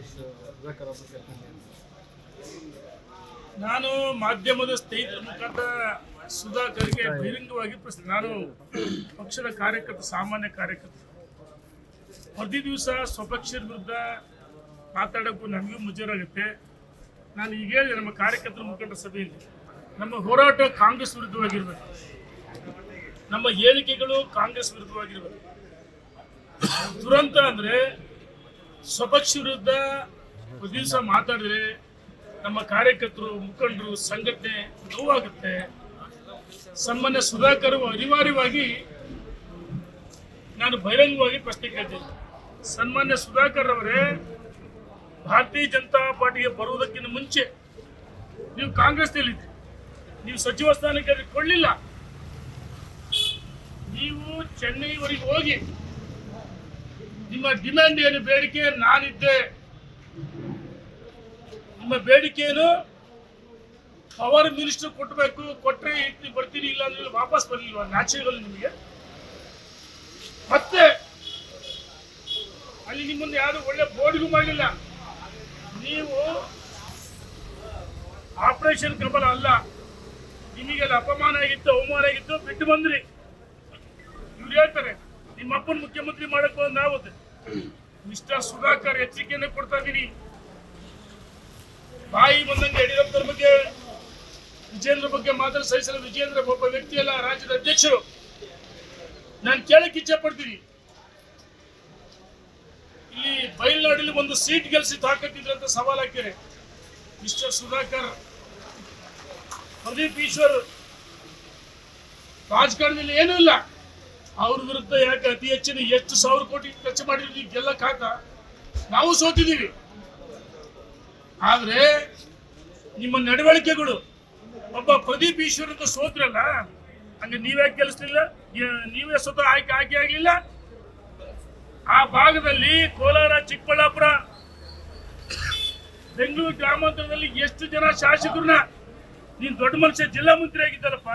ಸುಧಾಕರ್ ಅವರು ಕೇಳ್ತೀನಿ. ನಾನು ಮಾಧ್ಯಮದ ಸ್ನೇಹಿತರ ಮುಖಾಂತರ ಸುಧಾಕರ್ಗೆ ಬಹಿರಂಗವಾಗಿ ಪ್ರಶ್ನೆ, ನಾನು ಪಕ್ಷದ ಕಾರ್ಯಕರ್ತ, ಸಾಮಾನ್ಯ ಕಾರ್ಯಕರ್ತ. ಪ್ರತಿ ದಿವಸ ಸ್ವಪಕ್ಷದ ವಿರುದ್ಧ ಮಾತಾಡೋಕ್ಕೂ ನನಗೂ ಮುಜುಗರಾಗುತ್ತೆ. ನಾನು ಈಗ ಹೇಳಿದೆ ನಮ್ಮ ಕಾರ್ಯಕರ್ತರ ಮುಖಂಡರ ಸಭೆಯಲ್ಲಿ, ನಮ್ಮ ಹೋರಾಟ ಕಾಂಗ್ರೆಸ್ ವಿರುದ್ಧವಾಗಿರ್ಬೇಕು, ನಮ್ಮ ಹೇಳಿಕೆಗಳು ಕಾಂಗ್ರೆಸ್ ವಿರುದ್ಧವಾಗಿರ್ಬೇಕು. ದುರಂತ ಅಂದರೆ ಸ್ವಪಕ್ಷ ವಿರುದ್ಧ ಪ್ರತಿ ದಿವಸ ಮಾತಾಡಿದ್ರೆ ನಮ್ಮ ಕಾರ್ಯಕರ್ತರು, ಮುಖಂಡರು, ಸಂಘಟನೆ ನೋವಾಗುತ್ತೆ. ಸನ್ಮಾನ್ಯ ಸುಧಾಕರ್ ಅನಿವಾರ್ಯವಾಗಿ ನಾನು ಬಹಿರಂಗವಾಗಿ ಪ್ರಶ್ನೆ ಕೇಳ್ತೇನೆ. ಸನ್ಮಾನ್ಯ ಸುಧಾಕರ್ ಅವರೇ, ಭಾರತೀಯ ಜನತಾ ಪಾರ್ಟಿಗೆ ಬರುವುದಕ್ಕಿಂತ ಮುಂಚೆ ನೀವು ಕಾಂಗ್ರೆಸ್ನಲ್ಲಿದ್ದೆ, ನೀವು ಸಚಿವ ಸ್ಥಾನಕ್ಕೆ ಕೊಳ್ಳಿಲ್ಲ. ನೀವು ಚೆನ್ನೈವರೆಗೆ ಹೋಗಿ ನಿಮ್ಮ ಡಿಮ್ಯಾಂಡ್ ಏನು, ಬೇಡಿಕೆ, ನಾನಿದ್ದೆ, ನಿಮ್ಮ ಬೇಡಿಕೆ ಏನು, ಪವರ್ ಮಿನಿಸ್ಟರ್ ಕೊಟ್ಟಬೇಕು, ಕೊಟ್ಟರೆ ಬರ್ತೀನಿ, ಇಲ್ಲ ಅಂದ್ರೆ ವಾಪಸ್ ಬರಲಿಲ್ವಾ? ನ್ಯಾಚುರಲ್ ನಿಮಗೆ. ಮತ್ತೆ ಅಲ್ಲಿ ನಿಮ್ಮನ್ನು ಯಾರು ಒಳ್ಳೆ ಬೋರ್ಡ್ಗೂ ಮಾಡಲಿಲ್ಲ. ನೀವು ಆಪರೇಷನ್ ಕಮಲ ಅಲ್ಲ, ನಿಮಗೆಲ್ಲ ಅಪಮಾನ ಆಗಿತ್ತು, ಅವಮಾನ ಆಗಿತ್ತು, ಬಿಟ್ಟು ಬಂದ್ರಿ. ಇವ್ರು ಹೇಳ್ತಾರೆ ನಿಮ್ಮ ಅಪ್ಪನ ಮುಖ್ಯಮಂತ್ರಿ ಮಾಡಕ್ಕೆ ಬಂದು ನಾವು ಮಿಸ್ಟರ್ ಸುಧಾಕರ್ ಎಚ್ಚರಿಕೆಯನ್ನು ಕೊಡ್ತಾ ಇದ್ದೀನಿ. ಬಾಯಿ ಬಂದಂಗೆ ಯಡಿಯೂರಪ್ಪರ ಬಗ್ಗೆ, ವಿಜೇಂದ್ರ ಬಗ್ಗೆ ಮಾತ್ರ ಸಹಿಸಲು. ವಿಜೇಂದ್ರ ಒಬ್ಬ ವ್ಯಕ್ತಿ ಅಲ್ಲ, ರಾಜ್ಯದ ಅಧ್ಯಕ್ಷರು. ನಾನು ಕೇಳಕ್ಕೆ ಇಚ್ಛೆ ಪಡ್ತೀನಿ, ಇಲ್ಲಿ ಬಯಲ್ನಾಡಲ್ಲಿ ಒಂದು ಸೀಟ್ ಗೆಲ್ಸಿ ತಾಕತ್ತಿದ್ರೆ ಅಂತ ಸವಾಲ್ ಹಾಕಿದ್ದಾರೆ. ಮಿಸ್ಟರ್ ಸುಧಾಕರ್, ಪ್ರದೀಪ್ ಈಶ್ವರ್ ರಾಜಕಾರಣದಲ್ಲಿ ಏನೂ ಇಲ್ಲ, ಅವ್ರ ವಿರುದ್ಧ ಯಾಕೆ ಅತಿ ಹೆಚ್ಚಿನ ಎಷ್ಟು ಸಾವಿರ ಕೋಟಿ ಖರ್ಚು ಮಾಡಿದ್ವಿ ಗೆಲ್ಲಕ್ಕಾಗ? ನಾವು ಸೋತಿದ್ದೀವಿ. ಆದ್ರೆ ನಿಮ್ಮ ನಡವಳಿಕೆಗಳು, ಒಬ್ಬ ಪ್ರದೀಪ್ ಈಶ್ವರ್ ಅಂತ ಸೋತ್ರಲ್ಲ, ಹಂಗೆ ನೀವ್ಯಾಕೆ ಗೆಲ್ಲಿಸ್ಲಿಲ್ಲ? ನೀವೇ ಸ್ವತಃ ಆಯ್ಕೆ ಆಗಲಿಲ್ಲ. ಆ ಭಾಗದಲ್ಲಿ ಕೋಲಾರ, ಚಿಕ್ಕಬಳ್ಳಾಪುರ, ಬೆಂಗಳೂರು ಗ್ರಾಮಾಂತರದಲ್ಲಿ ಎಷ್ಟು ಜನ ಶಾಸಕರನ್ನ, ನೀನ್ ದೊಡ್ಡ ಮನುಷ್ಯ ಜಿಲ್ಲಾ ಮಂತ್ರಿ ಆಗಿದ್ದಾರಪ್ಪ,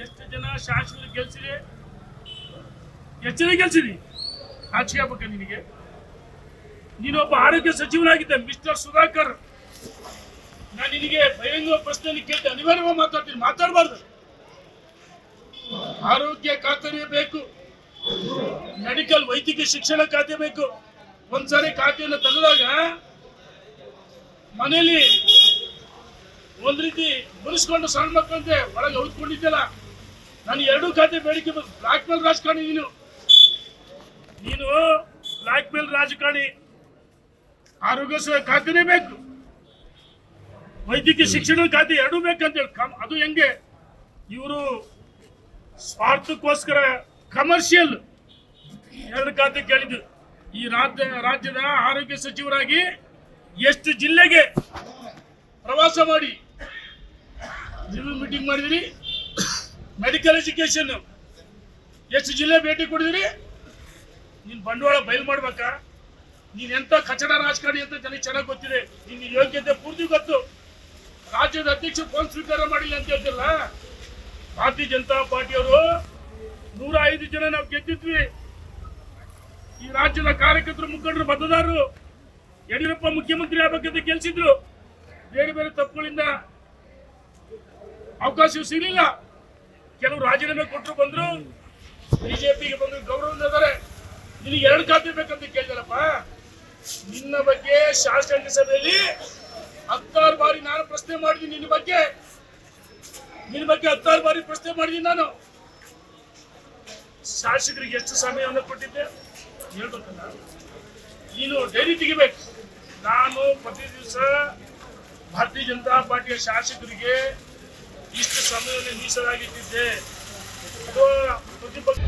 ಎಷ್ಟು ಜನ ಶಾಸಕರು ಗೆಲ್ಸಿದೆ? ಎಷ್ಟು ಜನ ಗೆಲ್ಸಿದಿ? ಆಚೆ ಆಗ್ಬೇಕ ನಿನಗೆ? ನೀನೊಬ್ಬ ಆರೋಗ್ಯ ಸಚಿವನಾಗಿದ್ದ ಮಿಸ್ಟರ್ ಸುಧಾಕರ್. ನಾನು ನಿನಗೆ ಬಹಿರಂಗ ಪ್ರಶ್ನೆ ಕೇಳ್ತೆ, ಅನಿವಾರ್ಯವಾಗಿ ಮಾತಾಡ್ತೀನಿ, ಮಾತಾಡಬಾರ್ದು. ಆರೋಗ್ಯ ಖಾತೆ ಬೇಕು, ಮೆಡಿಕಲ್ ವೈದ್ಯಕೀಯ ಶಿಕ್ಷಣ ಖಾತೆ ಬೇಕು. ಒಂದ್ಸಾರಿ ಖಾತೆಯನ್ನು ತೆಗೆದಾಗ ಮನೆಯಲ್ಲಿ ಒಂದ್ ರೀತಿ ಮುನಿಸ್ಕೊಂಡು ಸಣ್ಣ ಮಕ್ಕಳಂತೆ ಒಳಗೆ ಹೊತ್ಕೊಂಡಿದ್ದಲ್ಲ. ನಾನು ಎರಡೂ ಖಾತೆ ಬೇಡಿಕೆ, ಬ್ಲಾಕ್ ಮೇಲ್ ರಾಜಕಾರಣಿ ನೀನು ಬ್ಲಾಕ್ ಮೇಲ್ ರಾಜಕಾರಣಿ. ಆರೋಗ್ಯ ಖಾತೆನೇ ಬೇಕು, ವೈದ್ಯಕೀಯ ಶಿಕ್ಷಣ ಖಾತೆ ಎರಡೂ ಬೇಕಂತೇಳಿ. ಅದು ಹೆಂಗೆ? ಇವರು ಸ್ವಾರ್ಥಕ್ಕೋಸ್ಕರ ಕಮರ್ಷಿಯಲ್ ಎರಡು ಖಾತೆ ಕೇಳಿದ್ದು. ಈ ರಾಜ್ಯದ ಆರೋಗ್ಯ ಸಚಿವರಾಗಿ ಎಷ್ಟು ಜಿಲ್ಲೆಗೆ ಪ್ರವಾಸ ಮಾಡಿ ರಿವ್ಯೂ ಮೀಟಿಂಗ್ ಮಾಡಿದಿರಿ? ಮೆಡಿಕಲ್ ಎಜುಕೇಶನ್ ಎಷ್ಟು ಜಿಲ್ಲೆ ಭೇಟಿ ಕೊಡಿದಿರಿ? ನೀನ್ ಬಂಡವಾಳ ಬಯಲು ಮಾಡ್ಬೇಕಾ? ನೀನ್ ಎಂತ ಕಚಡ ರಾಜಕಾರಣಿ ಅಂತ ಜನಕ್ಕೆ ಚೆನ್ನಾಗಿ ಗೊತ್ತಿದೆ. ನಿನ್ನ ಯೋಗ್ಯತೆ ಪೂರ್ತಿ ಗೊತ್ತು. ರಾಜ್ಯದ ಅಧ್ಯಕ್ಷ ಫೋನ್ ಸ್ವೀಕಾರ ಮಾಡಿಲ್ಲ ಅಂತ ಹೇಳ್ತಿಲ್ಲ. ಭಾರತೀಯ ಜನತಾ ಪಾರ್ಟಿಯವರು 105 ಜನ ನಾವು ಗೆದ್ದಿದ್ವಿ. ಈ ರಾಜ್ಯದ ಕಾರ್ಯಕರ್ತರು, ಮುಖಂಡರು, ಮತದಾರರು ಯಡಿಯೂರಪ್ಪ ಮುಖ್ಯಮಂತ್ರಿ ಆಗಬೇಕಂತ ಗೆಲ್ಸಿದ್ರು. ಬೇರೆ ಬೇರೆ ತಪ್ಪುಗಳಿಂದ ಅವಕಾಶ ಸಿಗಲಿಲ್ಲ. ಕೆಲವು ರಾಜೀನಾಮೆ ಕೊಟ್ಟರು, ಬಂದ್ರು, ಬಿಜೆಪಿಗೆ ಬಂದ್ರು, ಗೌರವದಿಂದ ಇದ್ದಾರೆ. ನಿನಗೆ 2 ಖಾತೆ ಬೇಕಂತ ಕೇಳಿದಾರಪ್ಪ. ನಿನ್ನ ಬಗ್ಗೆ ಶಾಸಕಾಂಗ ಸಭೆಯಲ್ಲಿ 16 ಬಾರಿ ನಾನು ಪ್ರಶ್ನೆ ಮಾಡಿದ್ದೀನಿ. ನಿನ್ನ ಬಗ್ಗೆ 16 ಬಾರಿ ಪ್ರಶ್ನೆ ಮಾಡಿದ್ದೀನಿ ನಾನು. ಶಾಸಕರಿಗೆ ಎಷ್ಟು ಸಮಯವನ್ನು ಕೊಟ್ಟಿದ್ದೆ ಹೇಳ್ಬೇಕಲ್ಲ. ನೀನು ಡೈರಿ ತೆಗಿಬೇಕು. ನಾನು ಪ್ರತಿ ದಿವಸ ಭಾರತೀಯ ಜನತಾ ಪಾರ್ಟಿಯ ಶಾಸಕರಿಗೆ ಇಷ್ಟು ಸಮಯವನ್ನು ಮೀಸಲಾಗಿಟ್ಟಿದ್ದೆ. ಅದು ಪ್ರತಿಪಕ್ಷ